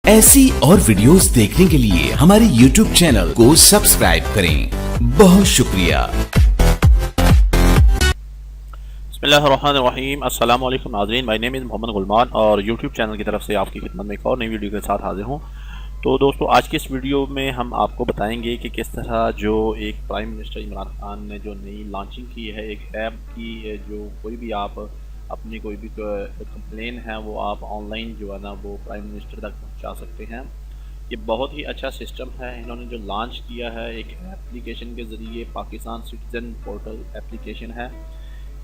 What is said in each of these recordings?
ऐसी और वीडियोस देखने के लिए हमारे YouTube चैनल को सब्सक्राइब करें। बहुत शुक्रिया। बिस्मिल्लाहिर्रहमानिर्रहीम। अस्सलाम वालेकुम नाज़रीन, माय नेम इज़ मोहम्मद गुलमान और YouTube चैनल की तरफ से आपकी खिदमत में एक और नई वीडियो के साथ हाजिर हूँ। तो दोस्तों, आज की इस वीडियो में हम आपको बताएंगे कि किस तरह जो एक प्राइम मिनिस्टर इमरान खान ने जो नई लॉन्चिंग की है एक ऐप की, जो कोई भी आप अपनी कोई भी कंप्लेन है वो आप ऑनलाइन जो है ना वो प्राइम मिनिस्टर तक पहुंचा सकते हैं। ये बहुत ही अच्छा सिस्टम है। इन्होंने जो लॉन्च किया है एक एप्लीकेशन के ज़रिए, पाकिस्तान सिटीज़न पोर्टल एप्लीकेशन है।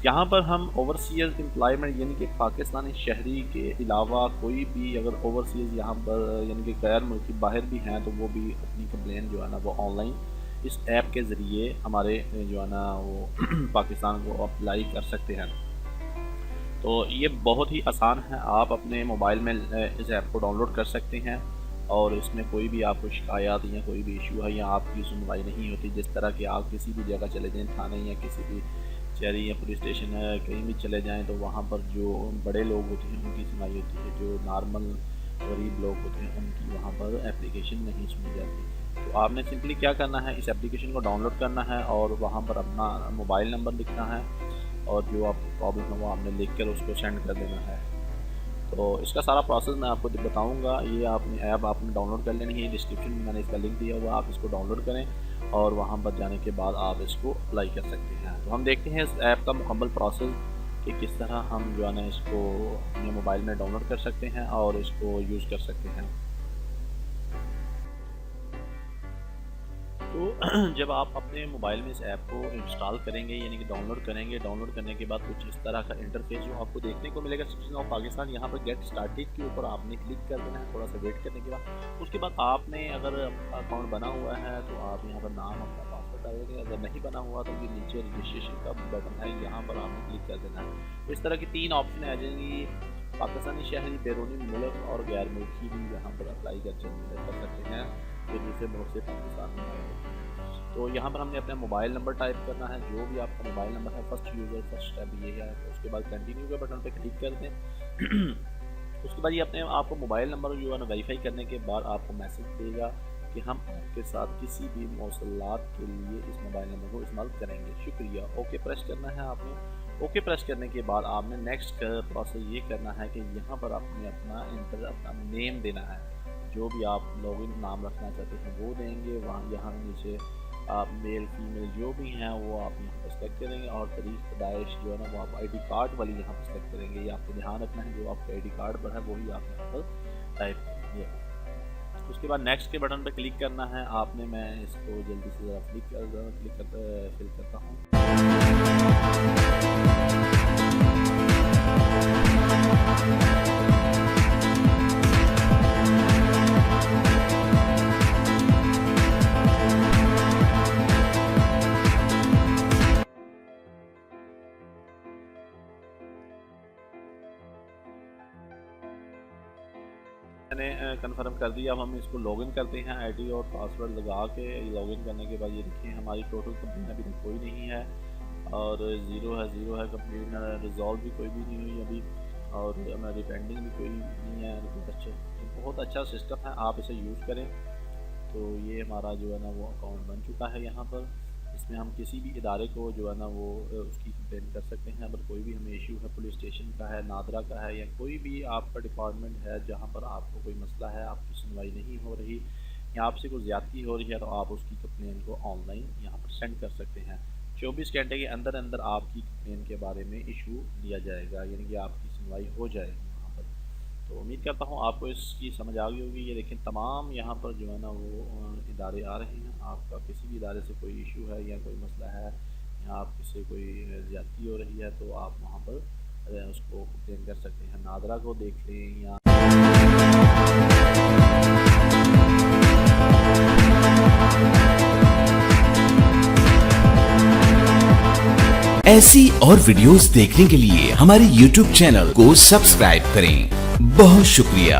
यहाँ पर हम ओवरसीज़ एम्प्लॉयमेंट यानी कि पाकिस्तानी शहरी के अलावा कोई भी अगर ओवरसीज़ यहाँ पर यानी कि गैर मुल्की बाहर भी हैं तो वो भी अपनी कंप्लेन जो है ना वो ऑनलाइन इस ऐप के ज़रिए हमारे जो है ना वो पाकिस्तान को अप्लाई कर सकते हैं। तो ये बहुत ही आसान है। आप अपने मोबाइल में इस ऐप को डाउनलोड कर सकते हैं और इसमें कोई भी आपको शिकायत या कोई भी इशू है या आपकी सुनवाई नहीं होती। जिस तरह कि आप किसी भी जगह चले जाएँ, थाने या किसी भी शहरी या पुलिस स्टेशन है कहीं भी चले जाएं तो वहाँ पर जो बड़े लोग होते हैं उनकी सुनवाई होती है, जो नॉर्मल गरीब लोग होते हैं उनकी वहाँ पर एप्लीकेशन नहीं सुनी जाती। तो आपने सिंपली क्या करना है, इस एप्लीकेशन को डाउनलोड करना है और वहाँ पर अपना मोबाइल नंबर लिखना है और जो आप प्रॉब्लम है वो आपने लिख कर उसको सेंड कर देना है। तो इसका सारा प्रोसेस मैं आपको बताऊंगा। ये आपने ऐप आपने डाउनलोड कर लेनी है। डिस्क्रिप्शन में मैंने इसका लिंक दिया हुआ, आप इसको डाउनलोड करें और वहाँ पर जाने के बाद आप इसको अप्लाई कर सकते हैं। तो हम देखते हैं इस ऐप का मुकम्मल प्रोसेस कि किस तरह हम जो है ना इसको अपने मोबाइल में डाउनलोड कर सकते हैं और इसको यूज़ कर सकते हैं। तो जब आप अपने मोबाइल में इस ऐप को इंस्टॉल करेंगे यानी कि डाउनलोड करेंगे, डाउनलोड करने के बाद कुछ इस तरह का इंटरफेस जो आपको देखने को मिलेगा सिटीजन ऑफ पाकिस्तान। यहाँ पर गेट स्टार्टेड के ऊपर आपने क्लिक कर देना है। थोड़ा सा वेट करने के बाद उसके बाद आपने अगर अकाउंट बना हुआ है तो आप यहाँ पर नाम अपना पासवर्ड डाल देंगे। अगर नहीं बना हुआ तो ये नीचे रजिस्ट्रेशन का बटन है, यहाँ पर आपने क्लिक कर देना है। तो इस तरह की 3 ऑप्शन आ जाएंगी, पाकिस्तानी शहरी, बैरूनी मुल्क और गैर मुल्की भी यहाँ पर अप्लाई कर सकते हैं जो दूसरे मुल्क से पाकिस्तान में आए। तो यहाँ पर हमने अपना मोबाइल नंबर टाइप करना है, जो भी आपका मोबाइल नंबर है। फर्स्ट यूज़र फर्स्ट स्टेप ये है। तो उसके बाद कंटिन्यू के बटन पे क्लिक कर दें। उसके बाद ये अपने आपको मोबाइल नंबर जो है ना वेरीफाई करने के बाद आपको मैसेज देगा कि हम आपके साथ किसी भी मौसलात के लिए इस मोबाइल नंबर को इस्तेमाल करेंगे। शुक्रिया। ओके प्रेस करना है आपने। ओके प्रेस करने के बाद आपने नेक्स्ट प्रोसेस ये करना है कि यहाँ पर आपने अपना नेम देना है। जो भी आप लॉगिन नाम रखना चाहते हैं वो देंगे। वहाँ यहाँ नीचे आप मेल फीमेल जो भी हैं वो आप यहाँ पर सेलेक्ट करेंगे और तारीख पैदाइश जो है ना वो आप आईडी कार्ड वाली यहाँ पर सेलेक्ट करेंगे। ये आपको ध्यान रखना है, जो आपके आईडी कार्ड पर है वही आप यहाँ पर टाइप करेंगे। उसके बाद नेक्स्ट के बटन पर क्लिक करना है आपने। मैं इसको जल्दी से ज़रा फिल करता हूँ। मैंने कंफर्म कर दिया। अब हम इसको लॉगिन करते हैं आईडी और पासवर्ड लगा के। लॉगिन करने के बाद ये देखिए हमारी टोटल कंप्लेन अभी तक कोई नहीं है और ज़ीरो है कंप्लेन। रिजॉल्व भी कोई भी नहीं हुई अभी और हमारी पेंडिंग भी कोई नहीं है। बहुत अच्छा सिस्टम है, आप इसे यूज़ करें। तो ये हमारा जो है ना वो अकाउंट बन चुका है। यहाँ पर इसमें हम किसी भी इदारे को जो है ना वो उसकी कंप्लेन कर सकते हैं। अगर कोई भी हमें इशू है, पुलिस स्टेशन का है, नादरा का है या कोई भी आपका डिपार्टमेंट है जहाँ पर आपको कोई मसला है, आपकी सुनवाई नहीं हो रही या आपसे कोई ज़्यादती हो रही है तो आप उसकी कंप्लेन को ऑनलाइन यहाँ पर सेंड कर सकते हैं। 24 घंटे के अंदर अंदर आपकी कंप्लेन के बारे में इशू लिया जाएगा, यानी कि आपकी सुनवाई हो जाएगी वहाँ पर। तो उम्मीद करता हूँ आपको इसकी समझ आ गई होगी। ये देखें तमाम यहाँ पर जो है ना वो इदारे आ रहे हैं। आपका किसी भी इदारे से कोई इशू है या कोई मसला है या आप किसी कोई ज़्यादती हो रही है तो आप वहाँ पर उसको कंप्लेन कर सकते हैं। नादरा को देख लें या ऐसी और वीडियोस देखने के लिए हमारे YouTube चैनल को सब्सक्राइब करें। बहुत शुक्रिया।